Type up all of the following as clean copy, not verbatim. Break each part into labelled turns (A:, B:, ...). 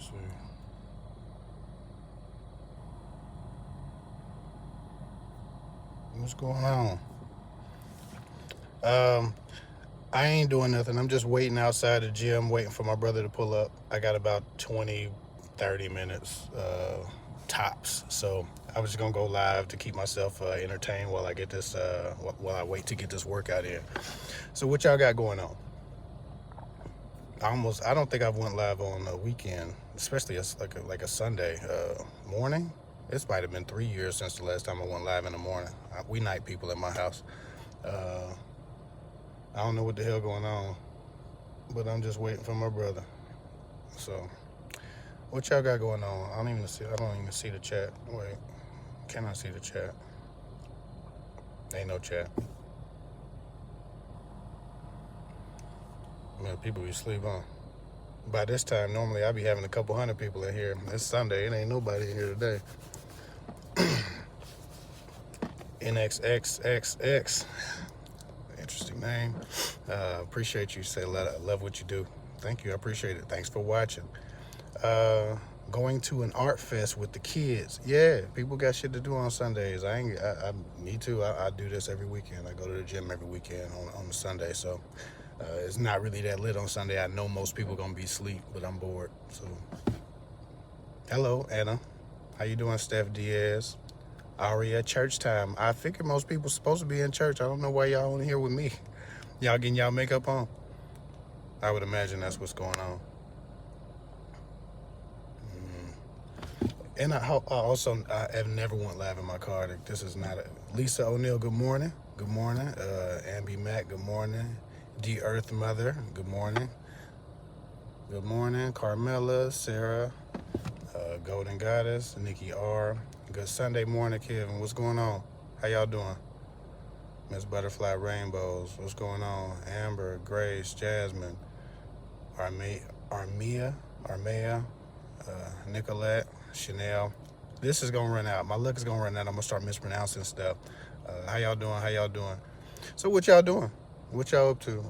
A: see. What's going on? Um, I ain't doing nothing. I'm just waiting outside the gym, waiting for my brother to pull up. I got about 20, 30 minutes tops. So I was just gonna go live to keep myself entertained while I get this, while I wait to get this workout in. So what y'all got going on? I don't think I've went live on a weekend, especially like a Sunday morning. This might have been 3 years since the last time I went live in the morning. We night people at my house. Uh, I don't know what the hell going on, but I'm just waiting for my brother. So, what y'all got going on? I don't even see the chat. Wait, can I see the chat? Ain't no chat. Man, people be asleep, huh? By this time, normally I be having a couple hundred people in here. It's Sunday. It ain't nobody in here today. NXXXX. Interesting name. Appreciate you. Say, I love what you do. Thank you. I appreciate it. Thanks for watching. Going to an art fest with the kids. Yeah, people got shit to do on Sundays. Me too. I do this every weekend. I go to the gym every weekend on a Sunday. So it's not really that lit on Sunday. I know most people gonna be asleep, but I'm bored. So, hello, Anna. How you doing, Steph Diaz? Aria, church time. I figure most people supposed to be in church. I don't know why y'all on here with me. Y'all getting y'all makeup on? I would imagine that's what's going on. And I have never went live in my car. This is not a Lisa O'Neill. Good morning. Good morning. Ambi Mac. Good morning. D Earth Mother. Good morning. Good morning. Carmela, Sarah, Golden Goddess, Nikki R. Good Sunday morning, Kevin. What's going on? How y'all doing? Miss Butterfly Rainbows. What's going on? Amber, Grace, Jasmine, Armea, Nicolette, Chanel. This is gonna run out. My luck is gonna run out. I'm gonna start mispronouncing stuff. How y'all doing? How y'all doing? So what y'all doing? What y'all up to?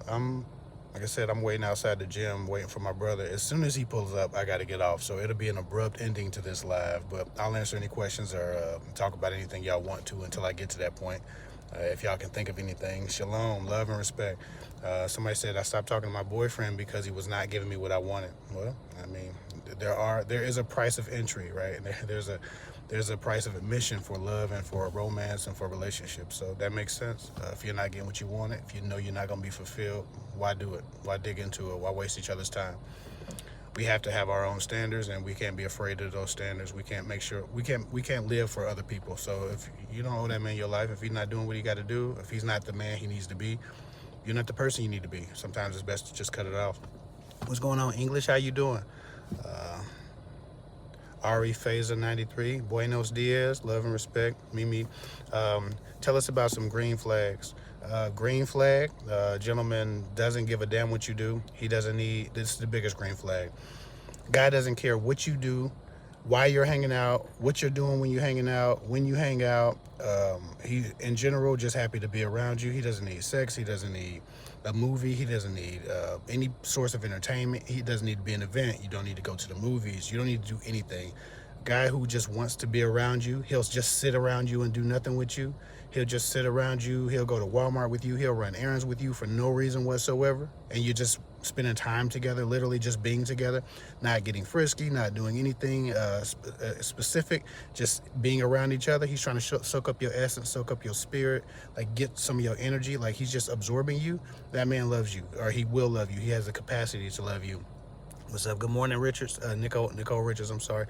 A: Like I said, I'm waiting outside the gym, waiting for my brother. As soon as he pulls up, I got to get off. So it'll be an abrupt ending to this live, but I'll answer any questions or talk about anything y'all want to until I get to that point. If y'all can think of anything. Shalom, love and respect. Somebody said I stopped talking to my boyfriend because he was not giving me what I wanted. Well, I mean, there is a price of entry, right? There's a price of admission for love and for romance and for relationships. So that makes sense. If you're not getting what you wanted, if you know you're not gonna be fulfilled, why do it? Why dig into it? Why waste each other's time? We have to have our own standards, and we can't be afraid of those standards. We can't live for other people. So if you don't owe that man your life, if he's not doing what he got to do, if he's not the man he needs to be, you're not the person you need to be. Sometimes it's best to just cut it off. What's going on, English? How you doing? Ari Phaser 93, Buenos Dias, love and respect, Mimi. Tell us about some green flags. Green flag, gentleman doesn't give a damn what you do. He doesn't need, this is the biggest green flag. Guy doesn't care what you do, why you're hanging out, what you're doing when you're hanging out, when you hang out. He, in general, just happy to be around you. He doesn't need sex. He doesn't need a movie. He doesn't need any source of entertainment. He doesn't need to be an event. You don't need to go to the movies. You don't need to do anything. Guy who just wants to be around you, he'll just sit around you and do nothing with you. He'll just sit around you. He'll go to Walmart with you. He'll run errands with you for no reason whatsoever. And you're just spending time together, literally just being together, not getting frisky, not doing anything specific, just being around each other. He's trying to soak up your essence, soak up your spirit, like get some of your energy. Like he's just absorbing you. That man loves you, or he will love you. He has the capacity to love you. What's up? Good morning, Richards. Nicole Richards. I'm sorry.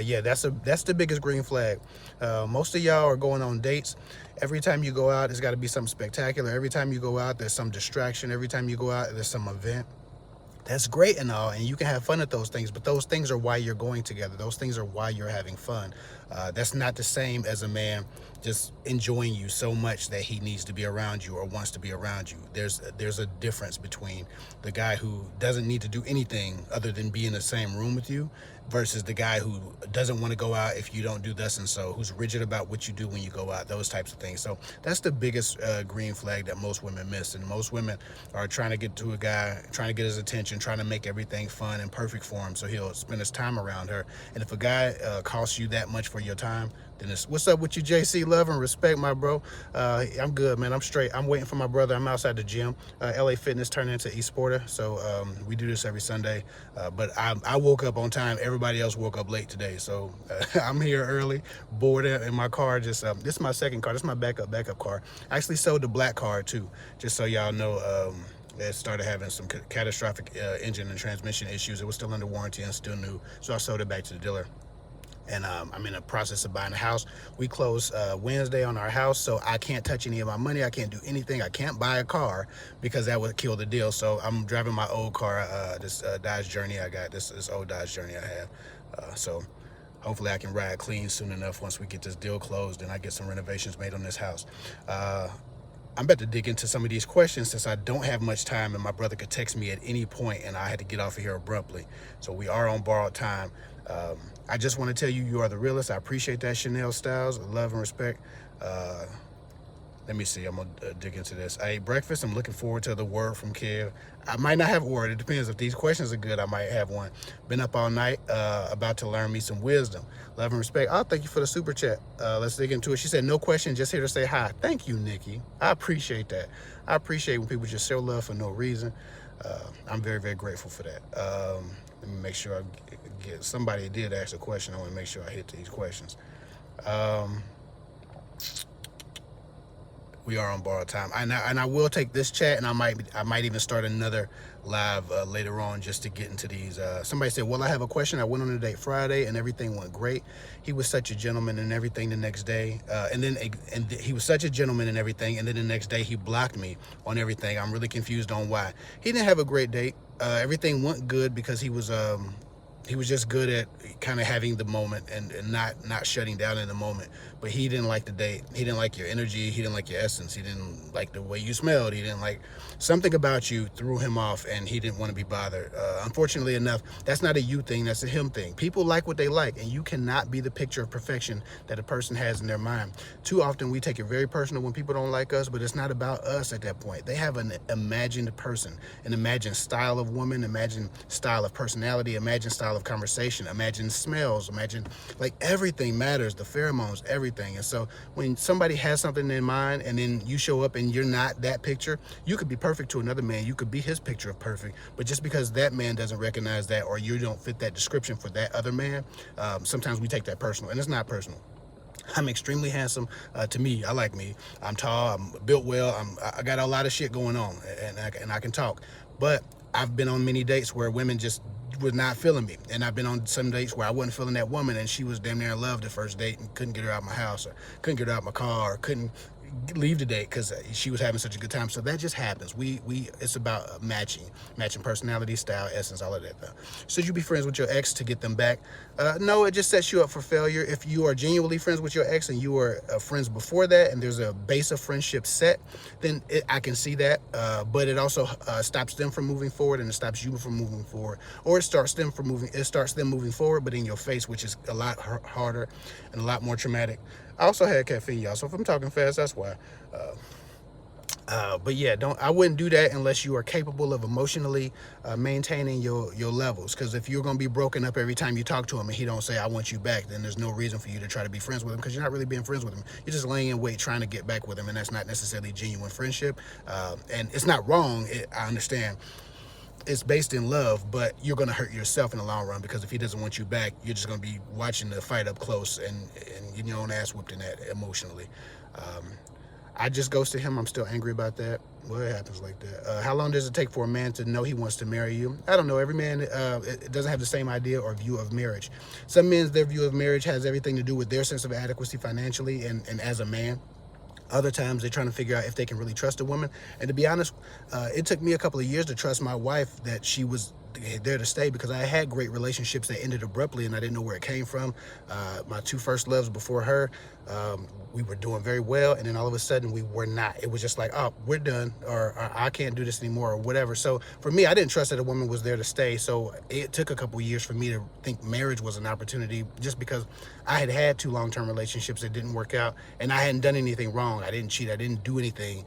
A: Yeah, that's the biggest green flag. Most of y'all are going on dates. Every time you go out, it's got to be something spectacular. Every time you go out, there's some distraction. Every time you go out, there's some event. That's great and all, and you can have fun at those things, but those things are why you're going together. Those things are why you're having fun. That's not the same as a man just enjoying you so much that he needs to be around you or wants to be around you. There's a difference between the guy who doesn't need to do anything other than be in the same room with you, versus the guy who doesn't want to go out if you don't do thus and so, who's rigid about what you do when you go out, those types of things. So that's the biggest green flag that most women miss. And most women are trying to get to a guy, trying to get his attention, trying to make everything fun and perfect for him so he'll spend his time around her. And if a guy costs you that much for your time, then it's, what's up with you, JC? Love and respect, my bro. I'm good, man. I'm straight. I'm waiting for my brother. I'm outside the gym. LA Fitness turned into Esporter, so we do this every Sunday. But I woke up on time. Everybody else woke up late today, so I'm here early, bored in my car. Just this is my second car. This is my backup car. I actually sold the black car too, just so y'all know. It started having some catastrophic engine and transmission issues. It was still under warranty and still new, so I sold it back to the dealer. And I'm in the process of buying a house. We close Wednesday on our house, so I can't touch any of my money. I can't do anything. I can't buy a car because that would kill the deal. So I'm driving my old car, this Dodge Journey I got, this old Dodge Journey I have. So hopefully I can ride clean soon enough once we get this deal closed and I get some renovations made on this house. I'm about to dig into some of these questions since I don't have much time and my brother could text me at any point and I had to get off of here abruptly. So we are on borrowed time. I just want to tell you, you are the realest. I appreciate that, Chanel Styles. Love and respect. Let me see. I'm going to dig into this. I ate breakfast. I'm looking forward to the word from Kev. I might not have a word. It depends. If these questions are good, I might have one. Been up all night, about to learn me some wisdom. Love and respect. Oh, thank you for the super chat. Let's dig into it. She said, no question, just here to say hi. Thank you, Nikki. I appreciate that. I appreciate when people just show love for no reason. I'm very, very grateful for that. Let me make sure I get somebody did ask a question. I want to make sure I hit these questions. We are on borrowed time, and I will take this chat, and I might even start another live later on just to get into these. Somebody said, well, I have a question. I went on a date Friday and everything went great. He was such a gentleman and everything the next day, and he was such a gentleman and everything, and then the next day he blocked me on everything. I'm really confused on why. He didn't have a great date. Everything went good because he was just good at kind of having the moment and not shutting down in the moment. But he didn't like the date. He didn't like your energy. He didn't like your essence. He didn't like the way you smelled. He didn't like something about you threw him off, and he didn't want to be bothered. Unfortunately enough, that's not a you thing. That's a him thing. People like what they like, and you cannot be the picture of perfection that a person has in their mind. Too often we take it very personal when people don't like us, but it's not about us at that point. They have an imagined person, an imagined style of woman, imagined style of personality, imagined style of conversation, imagine smells, imagine, like, everything matters, the pheromones, everything. And so when somebody has something in mind and then you show up and you're not that picture, you could be perfect to another man, you could be his picture of perfect, but just because that man doesn't recognize that or you don't fit that description for that other man, sometimes we take that personal, and it's not personal. I'm extremely handsome. To me, I like me. I'm tall, I'm built well, I got a lot of shit going on, and I can talk. But I've been on many dates where women just was not feeling me, and I've been on some dates where I wasn't feeling that woman, and she was damn near in love the first date and couldn't get her out of my house, or couldn't get her out of my car, or couldn't leave the date because she was having such a good time. So that just happens. It's about matching personality, style, essence, all of that stuff. Should you be friends with your ex to get them back? No, it just sets you up for failure. If you are genuinely friends with your ex and you were friends before that and there's a base of friendship set, then I can see that, but it also stops them from moving forward, and it stops you from moving forward, or it starts them moving forward but in your face, which is a lot harder and a lot more traumatic. I also had caffeine, y'all, so if I'm talking fast, that's why. But yeah, I wouldn't do that unless you are capable of emotionally maintaining your levels. Because if you're going to be broken up every time you talk to him and he don't say, I want you back, then there's no reason for you to try to be friends with him, because you're not really being friends with him. You're just laying in wait trying to get back with him, and that's not necessarily genuine friendship. And it's not wrong, I understand. It's based in love, but you're going to hurt yourself in the long run, because if he doesn't want you back, you're just going to be watching the fight up close and getting your own ass whooped in that emotionally. I just ghosted him. I'm still angry about that. Well, it happens like that. How long does it take for a man to know he wants to marry you? I don't know. Every man it doesn't have the same idea or view of marriage. Some men's, their view of marriage has everything to do with their sense of adequacy financially and as a man. Other times they're trying to figure out if they can really trust a woman. And to be honest, it took me a couple of years to trust my wife that she was there to stay, because I had great relationships that ended abruptly and I didn't know where it came from. My two first loves before her, We were doing very well, and then all of a sudden we were not. It was just like, oh, we're done, or I can't do this anymore, or whatever. So for me, I didn't trust that a woman was there to stay. So it took a couple years for me to think marriage was an opportunity, just because I had two long-term relationships that didn't work out, and I hadn't done anything wrong. I didn't cheat. I didn't do anything,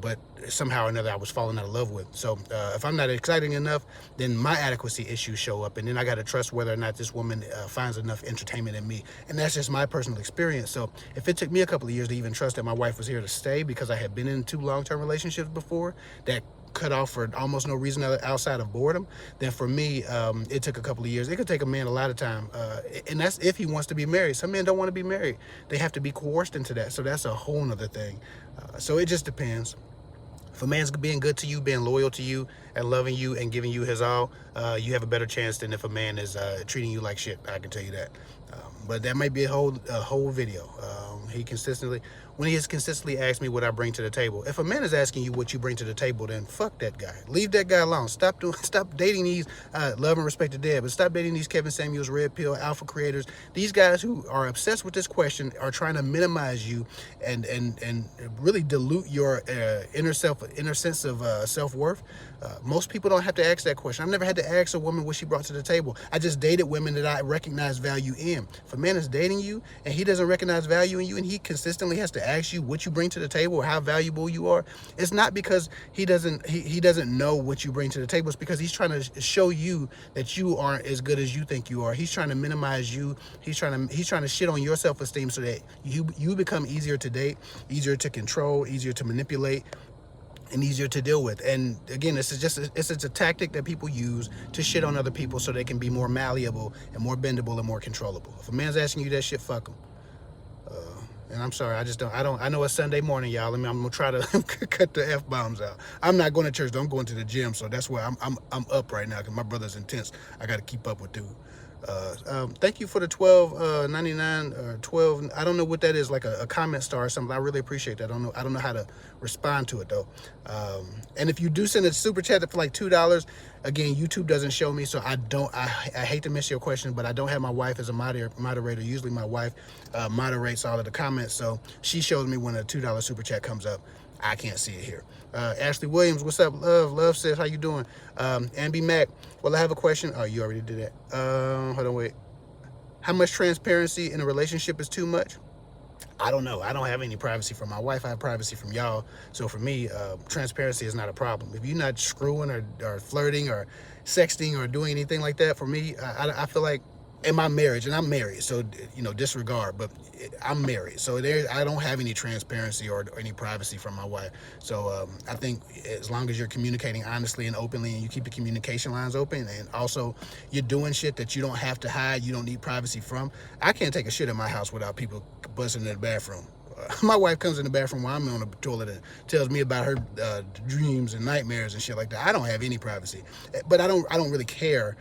A: but somehow or another I was falling out of love with. So if I'm not exciting enough, then my adequacy issues show up, and then I got to trust whether or not this woman finds enough entertainment in me. And that's just my personal experience. So if it took me a couple of years to even trust that my wife was here to stay, because I had been in two long-term relationships before that cut off for almost no reason outside of boredom, then for me, it took a couple of years. It could take a man a lot of time, and that's if he wants to be married. Some men don't want to be married. They have to be coerced into that, so that's a whole nother thing. So it just depends. If a man's being good to you, being loyal to you, and loving you and giving you his all, you have a better chance than if a man is treating you like shit. I can tell you that. But that might be a whole video. When he has consistently asked me what I bring to the table. If a man is asking you what you bring to the table, then fuck that guy. Leave that guy alone. Stop dating these love and respect the dead, but stop dating these Kevin Samuels, Red Pill, Alpha creators. These guys who are obsessed with this question are trying to minimize you and really dilute your inner sense of self-worth. Most people don't have to ask that question. I've never had to ask a woman what she brought to the table. I just dated women that I recognize value in. If a man is dating you and he doesn't recognize value in you, and he consistently has to ask you what you bring to the table or how valuable you are, it's not because he doesn't know what you bring to the table. It's because he's trying to show you that you aren't as good as you think you are. He's trying to minimize you. He's trying to shit on your self-esteem so that you become easier to date, easier to control, easier to manipulate, and easier to deal with. And again, it's a tactic that people use to shit on other people so they can be more malleable and more bendable and more controllable. If a man's asking you that shit, fuck him. And I'm sorry, I know it's Sunday morning, y'all. I'm gonna try to cut the F-bombs out. I'm not going to church though. I'm going to the gym, so that's why I'm up right now, because my brother's intense. I got to keep up with dude. Thank you for the $12.99 or 12. I don't know what that is, like a comment star or something. I really appreciate that. I don't know how to respond to it though. And if you do send a super chat for like $2, again, YouTube doesn't show me, so I hate to miss your question, but I don't have my wife as a moderator. Usually my wife moderates all of the comments, so she shows me when a $2 super chat comes up. I can't see it here. Ashley Williams, what's up? Love says, how you doing? Ambi Mac, well, I have a question. Oh, you already did that. Hold on, wait. How much transparency in a relationship is too much? I don't know. I don't have any privacy from my wife. I have privacy from y'all. So for me, transparency is not a problem. If you're not screwing or flirting or sexting or doing anything like that, for me, I feel like in my marriage, and I'm married, so disregard, but I'm married, so I don't have any transparency or any privacy from my wife. So I think as long as you're communicating honestly and openly, and you keep the communication lines open, and also you're doing shit that you don't have to hide, you don't need privacy from. I can't take a shit in my house without people busting in the bathroom. My wife comes in the bathroom while I'm on the toilet and tells me about her dreams and nightmares and shit like that. I don't have any privacy, but I don't really care.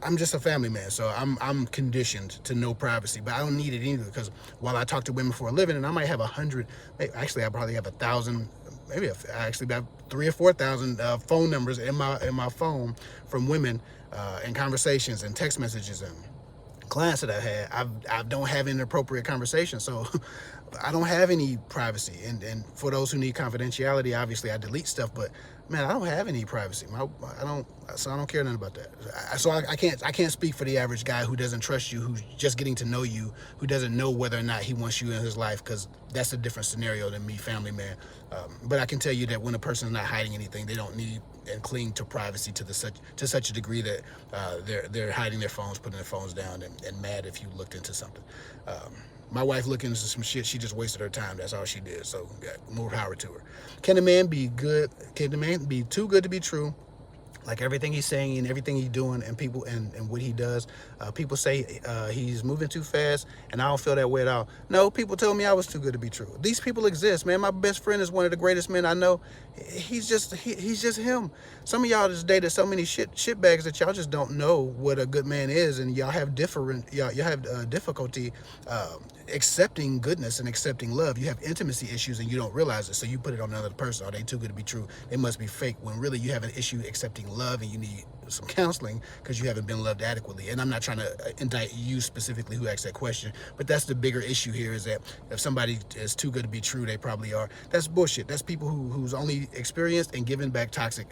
A: I'm just a family man, so I'm conditioned to no privacy, but I don't need it either, because while I talk to women for a living, and I might have 100, actually I probably have 1,000, maybe actually about 3,000 or 4,000 phone numbers in my phone from women and conversations and text messages and clients that I've had. I don't have inappropriate conversations, so I don't have any privacy. And for those who need confidentiality, obviously I delete stuff, but man, I don't have any privacy. I don't care nothing about that. So I can't speak for the average guy who doesn't trust you, who's just getting to know you, who doesn't know whether or not he wants you in his life, because that's a different scenario than me, family man. But I can tell you that when a person is not hiding anything, they don't need and cling to privacy to such a degree that they're hiding their phones, putting their phones down, and mad if you looked into something. My wife looked into some shit. She just wasted her time. That's all she did. So yeah, more power to her. Can a man be good? Can a man be too good to be true? Like everything he's saying and everything he's doing and people and what he does, people say he's moving too fast, and I don't feel that way at all. No, people tell me I was too good to be true. These people exist, man. My best friend is one of the greatest men I know. He's just him. Some of y'all just dated so many shit bags that y'all just don't know what a good man is, and y'all have difficulty accepting goodness and accepting love. You have intimacy issues and you don't realize it, so you put it on another person. Are they too good to be true? They must be fake. When really you have an issue accepting love and you need some counseling because you haven't been loved adequately. And I'm not trying to indict you specifically who asked that question, but that's the bigger issue here, is that if somebody is too good to be true, they probably are. That's bullshit. That's people who's only experienced and given back toxic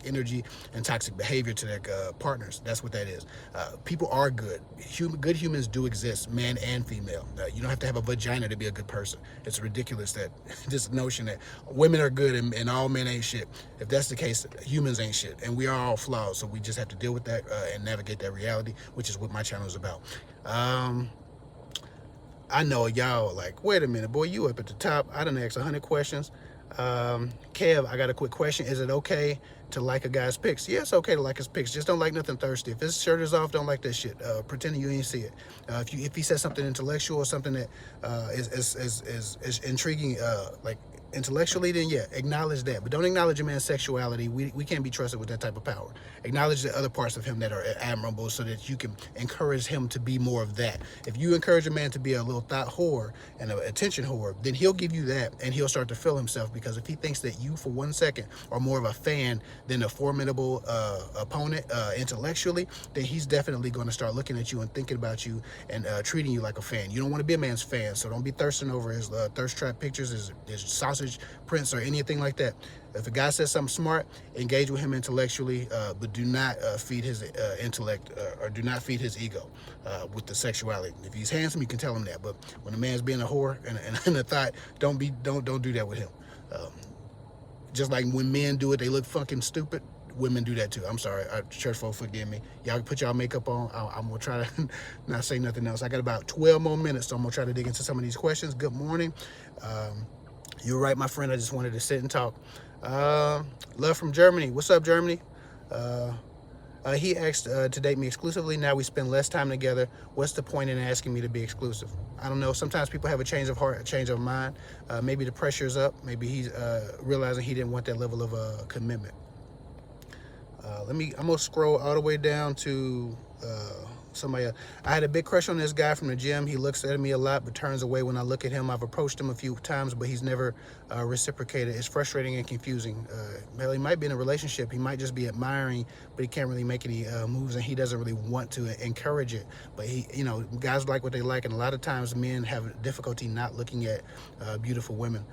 A: energy and toxic behavior to their partners. That's what that is. People are good. Good humans do exist, man and female. You don't have to have a vagina to be a good person. It's ridiculous that this notion that women are good and all men ain't shit. If that's the case, humans ain't shit, and we are all flawed. So we just have to deal with that and navigate that reality, which is what my channel is about. I know y'all are like, wait a minute, boy, you up at the top. I done asked 100 questions. Kev, I got a quick question. Is it okay to like a guy's pics? Yeah, it's okay to like his pics. Just don't like nothing thirsty. If his shirt is off, don't like that shit. Pretending you ain't see it. If he says something intellectual or something that is intriguing, like intellectually, then yeah, acknowledge that. But don't acknowledge a man's sexuality. We can't be trusted with that type of power. Acknowledge the other parts of him that are admirable so that you can encourage him to be more of that. If you encourage a man to be a little thought whore and an attention whore, then he'll give you that and he'll start to feel himself, because if he thinks that you for 1 second are more of a fan than a formidable opponent intellectually, then he's definitely going to start looking at you and thinking about you and treating you like a fan. You don't want to be a man's fan, so don't be thirsting over his thirst trap pictures, his sausage prints, or anything like that. If a guy says something smart, engage with him intellectually, but do not feed his intellect or do not feed his ego with the sexuality. If he's handsome, you can tell him that. But when a man's being a whore and a thought, don't do that with him. Just like when men do it, they look fucking stupid. Women do that too. I'm sorry, church folk, forgive me. Y'all put y'all makeup on. I'm gonna try to not say nothing else. I got about 12 more minutes, so I'm gonna try to dig into some of these questions. Good morning. You're right, my friend. I just wanted to sit and talk. Love from Germany. What's up, Germany? He asked to date me exclusively. Now we spend less time together. What's the point in asking me to be exclusive? I don't know. Sometimes people have a change of heart, a change of mind. Maybe the pressure's up. Maybe he's realizing he didn't want that level of commitment. I'm gonna scroll all the way down to somebody else. I had a big crush on this guy from the gym. He looks at me a lot but turns away when I look at him. I've approached him a few times, but he's never reciprocated. It's frustrating and confusing. Well, he might be in a relationship. He might just be admiring, but he can't really make any moves, and he doesn't really want to encourage it. But guys like what they like, and a lot of times men have difficulty not looking at beautiful women.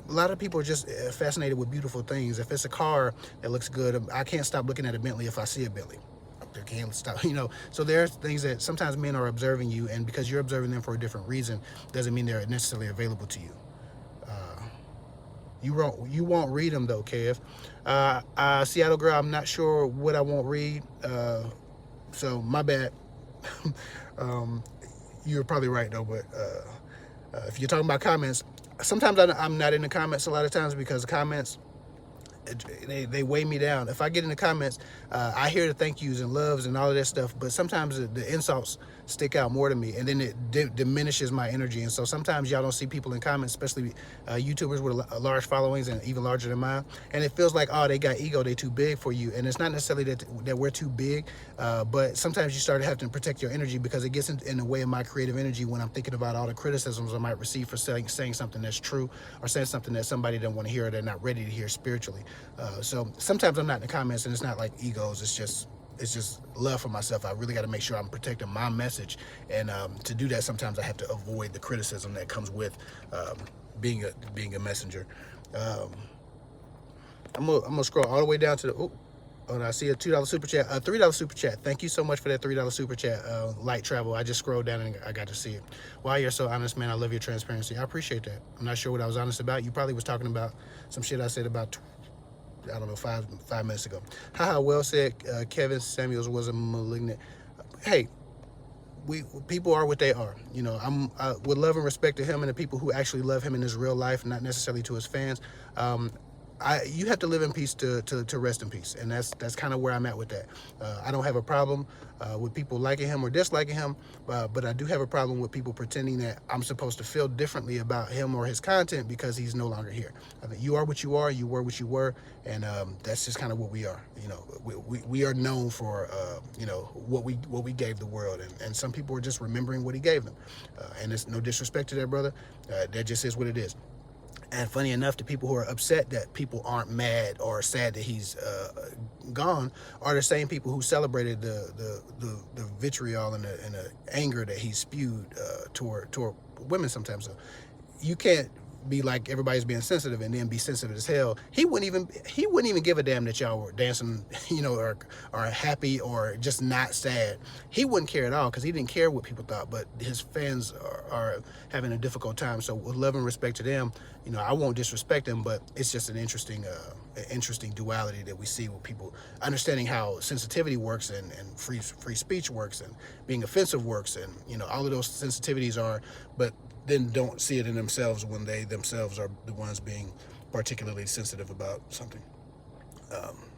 A: A lot of people are just fascinated with beautiful things. If it's a car that looks good, I can't stop looking at a Bentley if I see a Bentley. I can't stop, So there's things that sometimes men are observing you, and because you're observing them for a different reason, doesn't mean they're necessarily available to you. You won't read them though, Kev. Seattle girl, I'm not sure what I won't read. So my bad. You're probably right though, but if you're talking about comments, sometimes I'm not in the comments a lot of times because comments, they weigh me down. If I get in the comments, I hear the thank yous and loves and all of that stuff, but sometimes the insults stick out more to me, and then it diminishes my energy. And so sometimes y'all don't see people in comments, especially YouTubers with large followings and even larger than mine, and it feels like, oh, they got ego, they too big for you. And it's not necessarily that we're too big, but sometimes you start to have to protect your energy because it gets in the way of my creative energy when I'm thinking about all the criticisms I might receive for saying something that's true or saying something that somebody doesn't want to hear or they're not ready to hear spiritually. So sometimes I'm not in the comments, and it's not like egos, it's just love for myself. I really got to make sure I'm protecting my message, and to do that, sometimes I have to avoid the criticism that comes with being a messenger. I'm gonna scroll all the way down to the and I see a $2 super chat, a $3 super chat. Thank you so much for that $3 super chat. Light travel. I just scrolled down and I got to see it. Wow, you're so honest, man. I love your transparency. I appreciate that. I'm not sure what I was honest about. You probably was talking about some shit I said about, I don't know, five minutes ago. Haha, well said. Kevin Samuels was a malignant. Hey, people are what they are. I'm with love and respect to him and the people who actually love him in his real life, not necessarily to his fans. you have to live in peace to rest in peace, and that's kind of where I'm at with that. I don't have a problem with people liking him or disliking him, but I do have a problem with people pretending that I'm supposed to feel differently about him or his content because he's no longer here. I mean, you are what you are, you were what you were, and that's just kind of what we are. You know, we are known for you know, what we gave the world, and some people are just remembering what he gave them, and it's no disrespect to that brother. That just is what it is. And funny enough, the people who are upset that people aren't mad or sad that he's gone are the same people who celebrated the vitriol and the anger that he spewed toward women sometimes. So you can't be like everybody's being sensitive and then be sensitive as hell. He wouldn't even give a damn that y'all were dancing, you know, or happy or just not sad. He wouldn't care at all because he didn't care what people thought. But his fans are having a difficult time. So with love and respect to them, you know, I won't disrespect them, but it's just an interesting duality that we see with people understanding how sensitivity works and free speech works and being offensive works, and you know, all of those sensitivities are, but then don't see it in themselves when they themselves are the ones being particularly sensitive about something.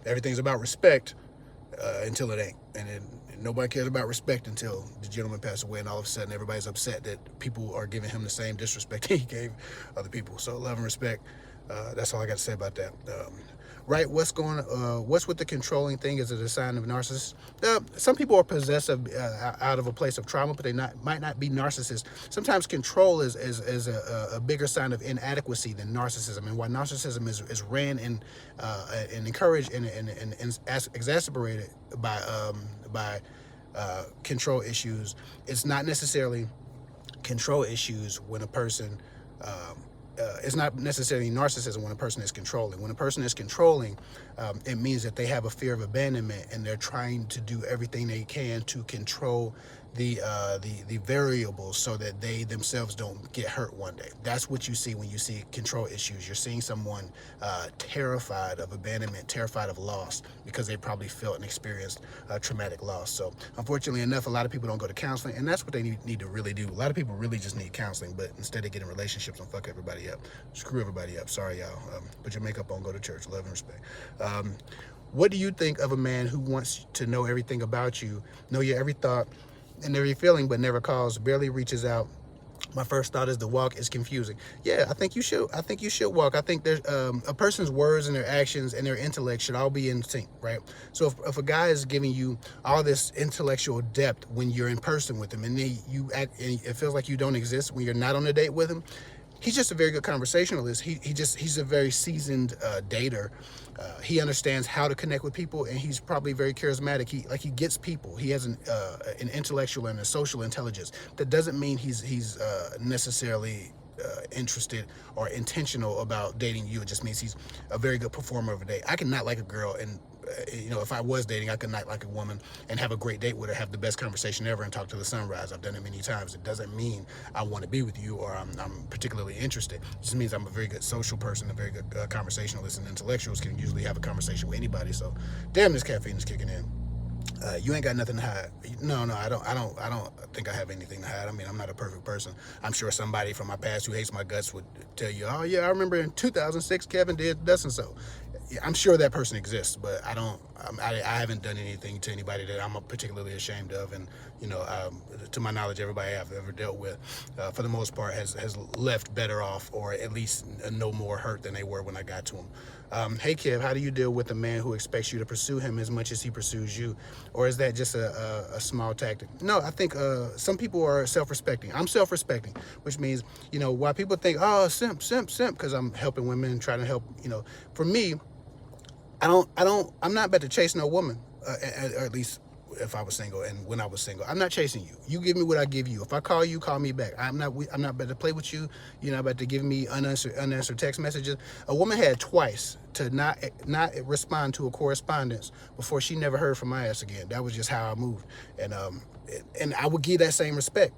A: Everything's about respect until it ain't, and nobody cares about respect until the gentleman passed away, and all of a sudden everybody's upset that people are giving him the same disrespect he gave other people. So love and respect. That's all I got to say about that. Right, what's with the controlling thing? Is it a sign of narcissist? Some people are possessive out of a place of trauma, but they might not be narcissists. Sometimes control is a bigger sign of inadequacy than narcissism. And while narcissism is ran and encouraged and exacerbated by control issues, it's not necessarily control issues when a person it's not necessarily narcissism when a person is controlling. When a person is controlling, it means that they have a fear of abandonment and they're trying to do everything they can to control the variables so that they themselves don't get hurt one day. That's what you see when you see control issues. You're seeing someone terrified of abandonment, terrified of loss, because they probably felt and experienced traumatic loss. So unfortunately enough, a lot of people don't go to counseling, and that's what they need to really do. A lot of people really just need counseling, but instead of getting relationships and fuck everybody up, screw everybody up. Sorry, y'all. Put your makeup on, go to church. Love and respect. What do you think of a man who wants to know everything about you, know your every thought and every feeling, but never calls, barely reaches out? My first thought is the walk is confusing. Yeah, I think you should walk. I think there's a person's words and their actions and their intellect should all be in sync, right? So if a guy is giving you all this intellectual depth when you're in person with him, and then you act, and it feels like you don't exist when you're not on a date with him, he's just a very good conversationalist. He's a very seasoned dater. He understands how to connect with people, and he's probably very charismatic. He gets people. He has an intellectual and a social intelligence. That doesn't mean he's necessarily interested or intentional about dating you. It just means he's a very good performer of a date. I can not like a girl, and you know, if I was dating, I could not like a woman and have a great date with her, have the best conversation ever, and talk to the sunrise. I've done it many times. It doesn't mean I want to be with you or I'm particularly interested. It just means I'm a very good social person, a very good conversationalist, and intellectuals can usually have a conversation with anybody. So, damn, this caffeine is kicking in. You ain't got nothing to hide. No, I don't think I have anything to hide. I mean, I'm not a perfect person. I'm sure somebody from my past who hates my guts would tell you, oh yeah, I remember in 2006 Kevin did this and so. I'm sure that person exists, but I haven't done anything to anybody that I'm particularly ashamed of. And, you know, to my knowledge, everybody I've ever dealt with, for the most part, has left better off, or at least no more hurt than they were when I got to them. Hey, Kev, how do you deal with a man who expects you to pursue him as much as he pursues you? Or is that just a small tactic? No, I think some people are self-respecting. I'm self-respecting, which means, you know, while people think, oh, simp, because I'm helping women, trying to help, you know, for me, I'm not about to chase no woman, or at least if I was single and when I was single. I'm not chasing you. You give me what I give you. If I call you, call me back. I'm not about to play with you. You're not about to give me unanswered text messages. A woman had twice to not respond to a correspondence before she never heard from my ass again. That was just how I moved, and I would give that same respect.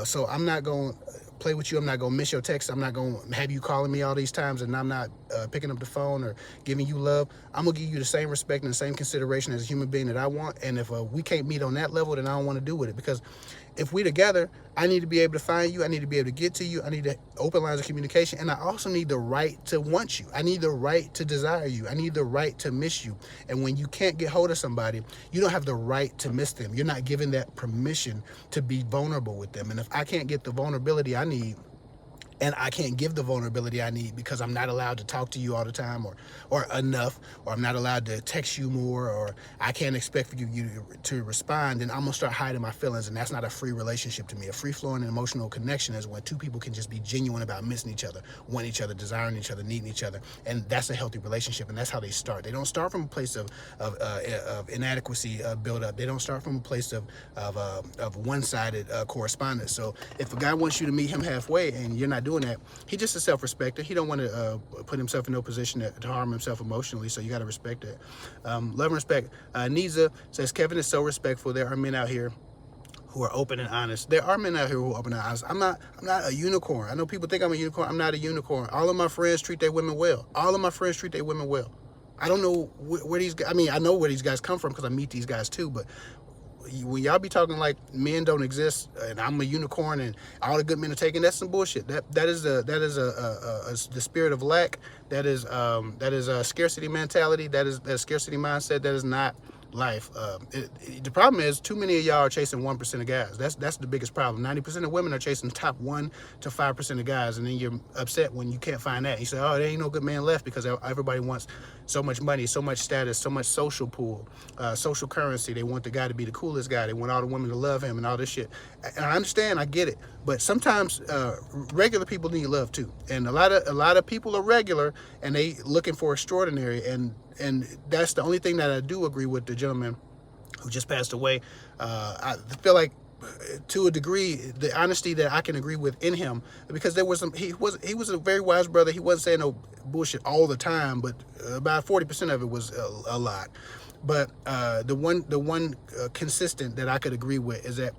A: So I'm not going to play with you. I'm not going to miss your text. I'm not going to have you calling me all these times, and I'm not picking up the phone or giving you love, I'm gonna give you the same respect and the same consideration as a human being that I want. And if we can't meet on that level, then I don't want to do with it. Because if we together, I need to be able to find you. I need to be able to get to you. I need to open lines of communication. And I also need the right to want you. I need the right to desire you. I need the right to miss you. And when you can't get hold of somebody, you don't have the right to miss them. You're not given that permission to be vulnerable with them. And if I can't get the vulnerability I need, and I can't give the vulnerability I need because I'm not allowed to talk to you all the time or enough, or I'm not allowed to text you more, or I can't expect for you to respond, then I'm gonna start hiding my feelings, and that's not a free relationship to me. A free-flowing and emotional connection is when two people can just be genuine about missing each other, wanting each other, desiring each other, needing each other, and that's a healthy relationship, and that's how they start. They don't start from a place of inadequacy build up. They don't start from a place of one-sided correspondence. So if a guy wants you to meet him halfway and you're not doing that, he just a self-respecter. He don't want to put himself in no position to harm himself emotionally, so you got to respect that. Love and respect. Niza says, Kevin is so respectful. There are men out here who are open and honest. There are men out here who are open and honest. I'm not a unicorn. I know people think I'm a unicorn. I'm not a unicorn. All of my friends treat their women well. All of my friends treat their women well. I don't know where these guys, I mean, I know where these guys come from because I meet these guys too, but when y'all be talking like men don't exist and I'm a unicorn and all the good men are taken, that's some bullshit. That is the spirit of lack. That is a scarcity mentality. That is a scarcity mindset. That is not life. The problem is too many of y'all are chasing 1% of guys. That's the biggest problem. 90% of women are chasing the top 1 to 5% of guys, and then you're upset when you can't find that. You say, oh, there ain't no good man left because everybody wants so much money, so much status, so much social pool, social currency. They want the guy to be the coolest guy. They want all the women to love him and all this shit. And I understand, I get it, but sometimes regular people need love too. And a lot of people are regular and they looking for extraordinary, and that's the only thing that I do agree with the gentleman who just passed away. I feel like, to a degree, the honesty that I can agree with in him, because there was he was a very wise brother. He wasn't saying no bullshit all the time, but about 40% of it was a lot. But the one consistent that I could agree with is that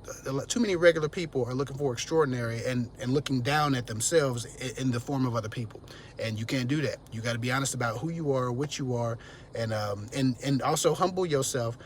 A: too many regular people are looking for extraordinary and looking down at themselves in the form of other people. And you can't do that. You got to be honest about who you are, what you are, and also humble yourself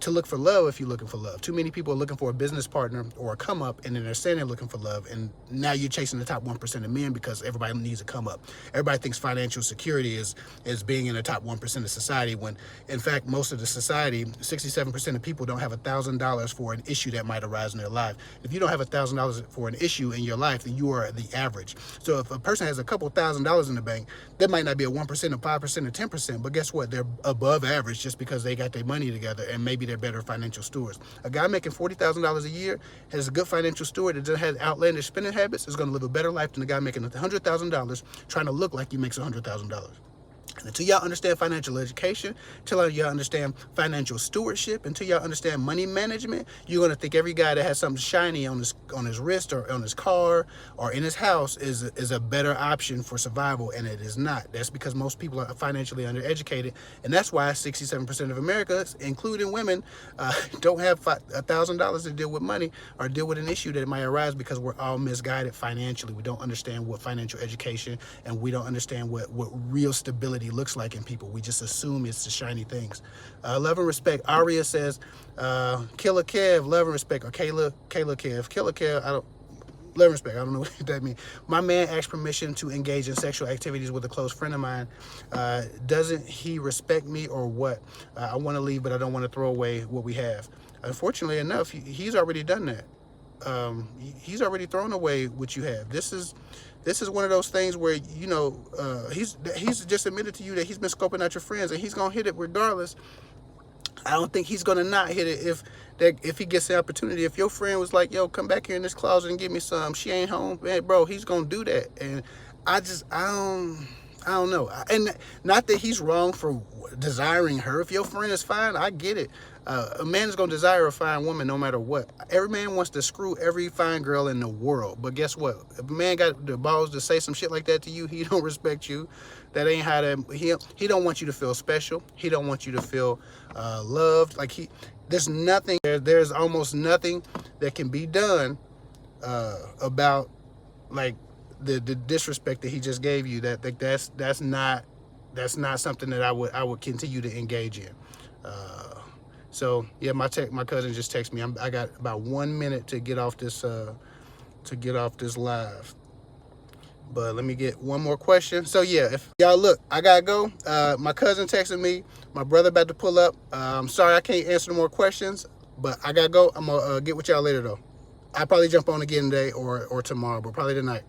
A: to look for love if you're looking for love. Too many people are looking for a business partner or a come up, and then they're saying they're looking for love, and now you're chasing the top 1% of men because everybody needs a come up. Everybody thinks financial security is being in the top 1% of society, when in fact most of the society, 67% of people don't have $1,000 for an issue that might arise in their life. If you don't have $1,000 for an issue in your life, then you are the average. So if a person has a couple $1,000s in the bank, that might not be a 1% or 5% or 10%, but guess what? They're above average just because they got their money together, and maybe they're better financial stewards. A guy making $40,000 a year has a good financial steward that doesn't have outlandish spending habits is going to live a better life than a guy making $100,000 trying to look like he makes $100,000. And until y'all understand financial education, until y'all understand financial stewardship, until y'all understand money management, you're gonna think every guy that has something shiny on his wrist or on his car or in his house is a better option for survival, and it is not. That's because most people are financially undereducated, and that's why 67% of Americans, including women, don't have $1,000 to deal with money or deal with an issue that might arise because we're all misguided financially. We don't understand what financial education, and we don't understand what real stability looks like in people. We just assume it's the shiny things. Love and respect. Aria says, Killer Kev, love and respect. Or Kayla Kev. Killer Kev, love and respect. I don't know what that means. My man asked permission to engage in sexual activities with a close friend of mine. Doesn't he respect me or what? I want to leave, but I don't want to throw away what we have. Unfortunately enough, he's already done that. He's already thrown away what you have. This is one of those things where, you know, he's just admitted to you that he's been scoping out your friends, and he's gonna hit it regardless. I don't think he's gonna not hit it if he gets the opportunity. If your friend was like, yo, come back here in this closet and give me some, she ain't home, man, bro, he's gonna do that. And I don't know. And not that he's wrong for desiring her. If your friend is fine, I get it. A man is going to desire a fine woman no matter what. Every man wants to screw every fine girl in the world. But guess what? If a man got the balls to say some shit like that to you, he don't respect you. That ain't how that, he don't want you to feel special. He don't want you to feel loved. Like there's almost nothing that can be done about like the disrespect that he just gave you, that's not something that I would continue to engage in. So yeah, my cousin just texted me. I got about 1 minute to get off this live. But let me get one more question. So yeah, if y'all look, I gotta go. My cousin texted me. My brother about to pull up. I'm sorry I can't answer no more questions, but I gotta go. I'm gonna get with y'all later though. I'll probably jump on again today or tomorrow, but probably tonight.